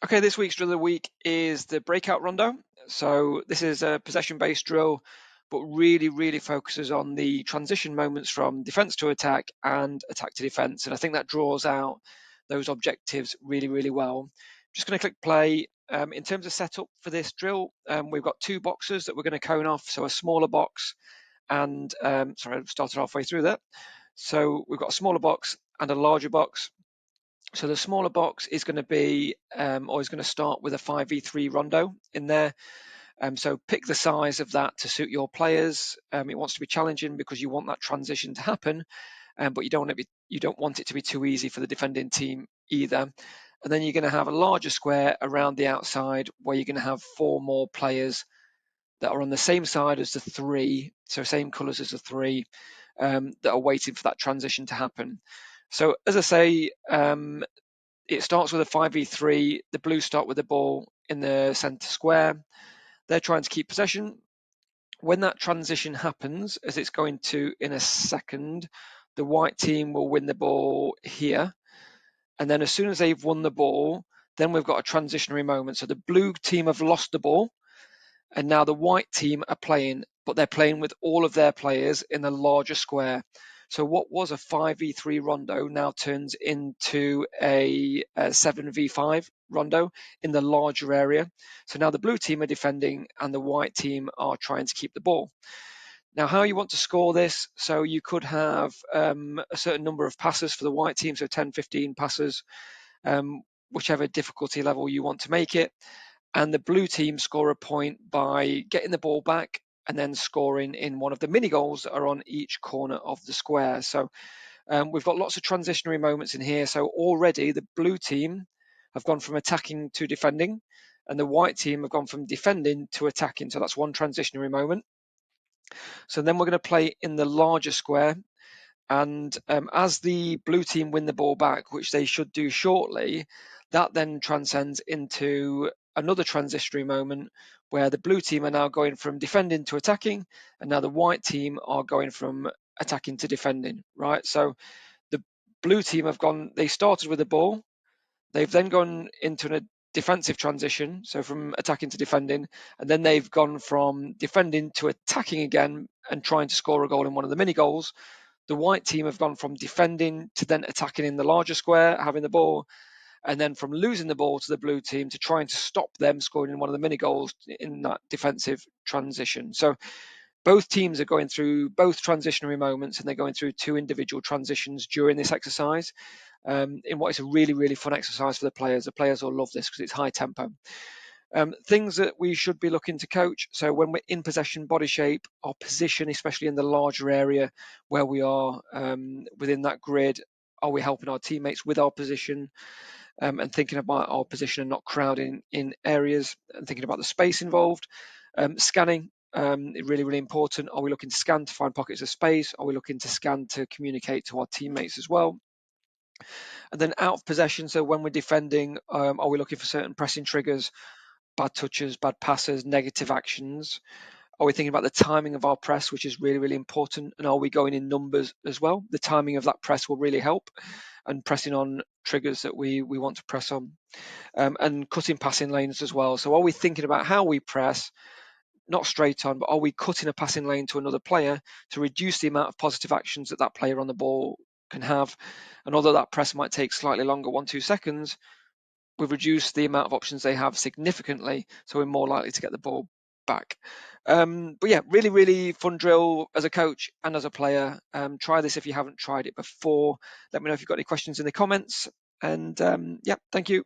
Okay, this week's drill of the week is the Breakout Rondo. So this is a possession-based drill, but really focuses on the transition moments from defense to attack and attack to defense. And I think that draws out those objectives really well. Just going to click play. In terms of setup for this drill, we've got two boxes that we're going to cone off. So a smaller box and, sorry, I started halfway through that. So we've got a smaller box and a larger box. So the smaller box is going to be, or is going to start with a 5v3 rondo in there. So pick the size of that to suit your players. It wants to be challenging because you want that transition to happen, but you don't want it to be too easy for the defending team either. And then you're going to have a larger square around the outside where you're going to have 4 more players that are on the same side as the 3, so same colours as the 3, that are waiting for that transition to happen. So as I say, it starts with a 5v3. The Blues start with the ball in the centre square. They're trying to keep possession. When that transition happens, as it's going to in a second, the white team will win the ball here. And then as soon as they've won the ball, then we've got a transitionary moment. So the blue team have lost the ball, and now the white team are playing, but they're playing with all of their players in the larger square. So what was a 5v3 rondo now turns into a 7v5 rondo in the larger area. So now the blue team are defending and the white team are trying to keep the ball. Now, how you want to score this, so you could have a certain number of passes for the white team, so 10, 15 passes, whichever difficulty level you want to make it. And the blue team score a point by getting the ball back and then scoring in one of the mini goals that are on each corner of the square. So we've got lots of transitionary moments in here. So already the blue team have gone from attacking to defending, and the white team have gone from defending to attacking. So that's one transitionary moment. So then we're going to play in the larger square. And as the blue team win the ball back, which they should do shortly, that then transcends into another transitionary moment where the blue team are now going from defending to attacking, and now the white team are going from attacking to defending, right? So the blue team they started with the ball, they've then gone into a defensive transition, so from attacking to defending, and then they've gone from defending to attacking again and trying to score a goal in one of the mini goals. The white team have gone from defending to then attacking in the larger square, having the ball, and then from losing the ball to the blue team to trying to stop them scoring in one of the mini goals in that defensive transition. So both teams are going through both transitionary moments, and they're going through 2 individual transitions during this exercise, in what is a really fun exercise for the players. The players will love this because it's high tempo. Things that we should be looking to coach. So when we're in possession, body shape, our position, especially in the larger area where we are within that grid, are we helping our teammates with our position, and thinking about our position and not crowding in areas, and thinking about the space involved. Scanning, really important. Are we looking to scan to find pockets of space? Are we looking to scan to communicate to our teammates as well? And then out of possession, so when we're defending, are we looking for certain pressing triggers, bad touches, bad passes, negative actions? Are we thinking about the timing of our press, which is really important? And are we going in numbers as well? The timing of that press will really help, and pressing on triggers that we want to press on, and cutting passing lanes as well. So are we thinking about how we press, not straight on, but are we cutting a passing lane to another player to reduce the amount of positive actions that player on the ball can have? And although that press might take slightly longer, 1-2 seconds, we've reduced the amount of options they have significantly, so we're more likely to get the ball back. But yeah, really fun drill as a coach and as a player. Try this if you haven't tried it before. Let me know if you've got any questions in the comments. And yeah, thank you.